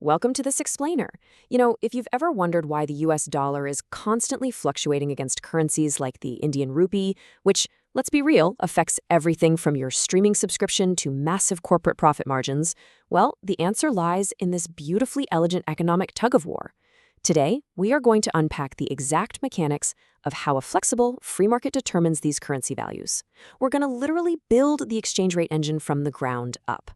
Welcome to this explainer. If you've ever wondered why the US dollar is constantly fluctuating against currencies like the Indian rupee, which, let's be real, affects everything from your streaming subscription to massive corporate profit margins, well, the answer lies in this beautifully elegant economic tug-of-war. Today, we are going to unpack the exact mechanics of how a flexible free market determines these currency values. We're going to literally build the exchange rate engine from the ground up.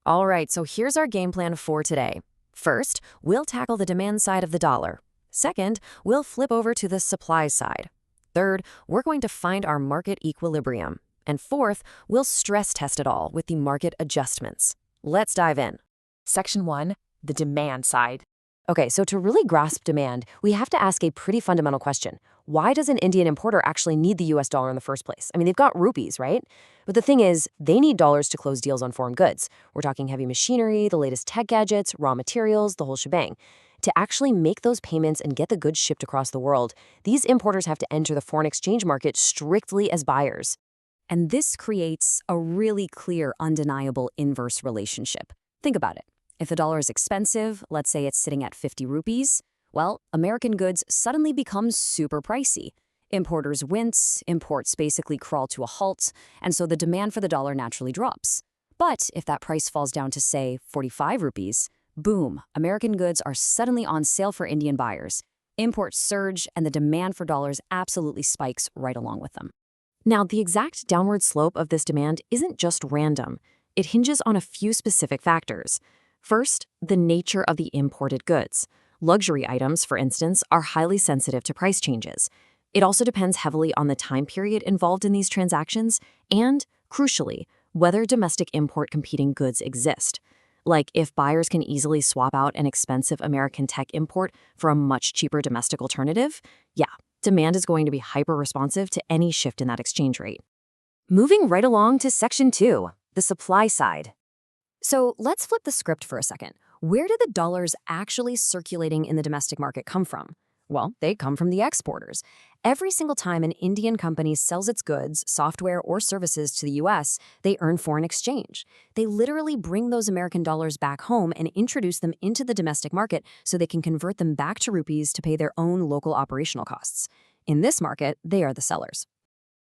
All right, so here's our game plan for today. First, we'll tackle the demand side of the dollar. Second, we'll flip over to the supply side. Third, we're going to find our market equilibrium. And fourth, we'll stress test it all with the market adjustments. Let's dive in. Section 1, the demand side. Okay, so to really grasp demand, we have to ask a pretty fundamental question. Why does an Indian importer actually need the US dollar in the first place? I mean, they've got rupees, right? But the thing is, they need dollars to close deals on foreign goods. We're talking heavy machinery, the latest tech gadgets, raw materials, the whole shebang. To actually make those payments and get the goods shipped across the world, these importers have to enter the foreign exchange market strictly as buyers. And this creates a really clear, undeniable inverse relationship. Think about it. If the dollar is expensive, let's say it's sitting at 50 rupees, well, American goods suddenly become super pricey. Importers wince, imports basically crawl to a halt, and so the demand for the dollar naturally drops. But if that price falls down to, say, 45 rupees, boom, American goods are suddenly on sale for Indian buyers. Imports surge, and the demand for dollars absolutely spikes right along with them. Now, the exact downward slope of this demand isn't just random. It hinges on a few specific factors. First, the nature of the imported goods. Luxury items, for instance, are highly sensitive to price changes. It also depends heavily on the time period involved in these transactions and, crucially, whether domestic import competing goods exist. Like if buyers can easily swap out an expensive American tech import for a much cheaper domestic alternative, demand is going to be hyper-responsive to any shift in that exchange rate. Moving right along to Section 2, the supply side. So let's flip the script for a second. Where do the dollars actually circulating in the domestic market come from? Well, they come from the exporters. Every single time an Indian company sells its goods, software, or services to the US, they earn foreign exchange. They literally bring those American dollars back home and introduce them into the domestic market so they can convert them back to rupees to pay their own local operational costs. In this market, they are the sellers.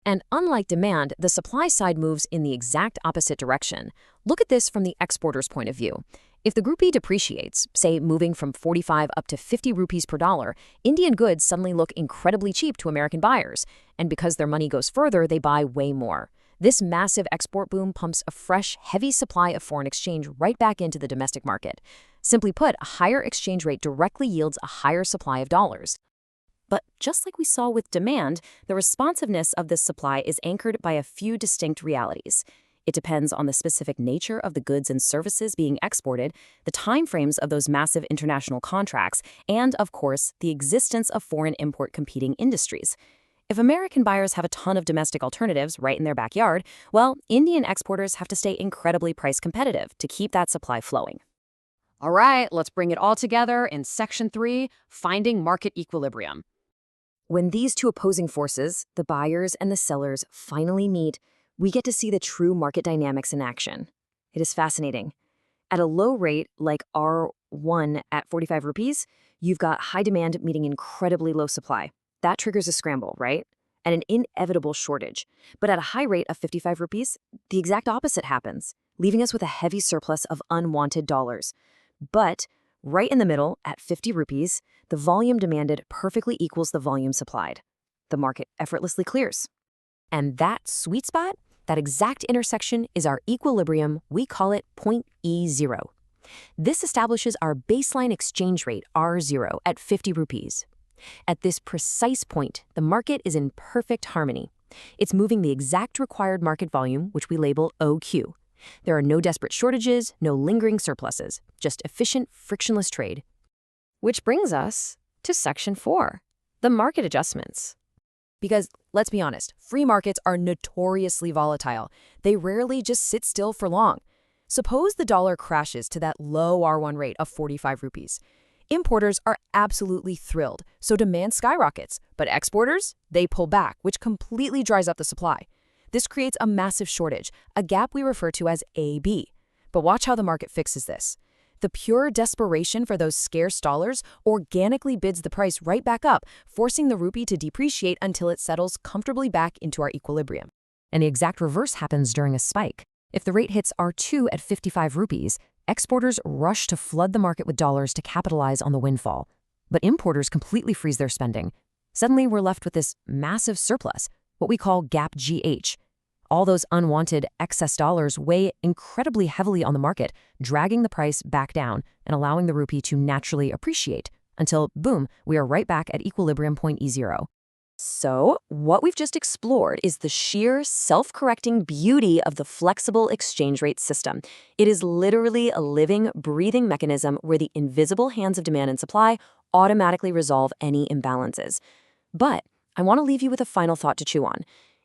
And unlike demand, the supply side moves in the exact opposite direction. Look at this from the exporter's point of view. If the rupee depreciates, say moving from 45 up to 50 rupees per dollar, Indian goods suddenly look incredibly cheap to American buyers. And because their money goes further, they buy way more. This massive export boom pumps a fresh, heavy supply of foreign exchange right back into the domestic market. Simply put, a higher exchange rate directly yields a higher supply of dollars. But just like we saw with demand, the responsiveness of this supply is anchored by a few distinct realities. It depends on the specific nature of the goods and services being exported, the timeframes of those massive international contracts, and, of course, the existence of foreign import competing industries. If American buyers have a ton of domestic alternatives right in their backyard, well, Indian exporters have to stay incredibly price competitive to keep that supply flowing. All right, let's bring it all together in Section 3, Finding Market Equilibrium. When these two opposing forces, the buyers and the sellers, finally meet, we get to see the true market dynamics in action. It is fascinating. At a low rate, like R1 at 45 rupees, you've got high demand meeting incredibly low supply. That triggers a scramble, right? And an inevitable shortage. But at a high rate of 55 rupees, the exact opposite happens, leaving us with a heavy surplus of unwanted dollars. But right in the middle, at 50 rupees, the volume demanded perfectly equals the volume supplied. The market effortlessly clears. And that sweet spot, that exact intersection, is our equilibrium. We call it point E0. This establishes our baseline exchange rate, R0, at 50 rupees. At this precise point, the market is in perfect harmony. It's moving the exact required market volume, which we label OQ. There are no desperate shortages, no lingering surpluses, just efficient, frictionless trade. Which brings us to Section 4, the market adjustments. Because, let's be honest, free markets are notoriously volatile. They rarely just sit still for long. Suppose the dollar crashes to that low R1 rate of 45 rupees. Importers are absolutely thrilled, so demand skyrockets. But exporters, they pull back, which completely dries up the supply. This creates a massive shortage, a gap we refer to as AB. But watch how the market fixes this. The pure desperation for those scarce dollars organically bids the price right back up, forcing the rupee to depreciate until it settles comfortably back into our equilibrium. And the exact reverse happens during a spike. If the rate hits R2 at 55 rupees, exporters rush to flood the market with dollars to capitalize on the windfall. But importers completely freeze their spending. Suddenly, we're left with this massive surplus, what we call gap GH. All those unwanted excess dollars weigh incredibly heavily on the market, dragging the price back down and allowing the rupee to naturally appreciate until, boom, we are right back at equilibrium point E0. So, what we've just explored is the sheer self-correcting beauty of the flexible exchange rate system. It is literally a living, breathing mechanism where the invisible hands of demand and supply automatically resolve any imbalances. But I want to leave you with a final thought to chew on.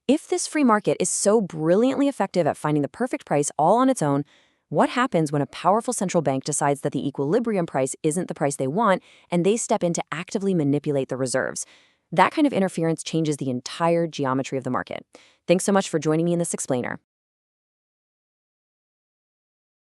If this free market is so brilliantly effective at finding the perfect price all on its own, what happens when a powerful central bank decides that the equilibrium price isn't the price they want and they step in to actively manipulate the reserves? That kind of interference changes the entire geometry of the market. Thanks so much for joining me in this explainer.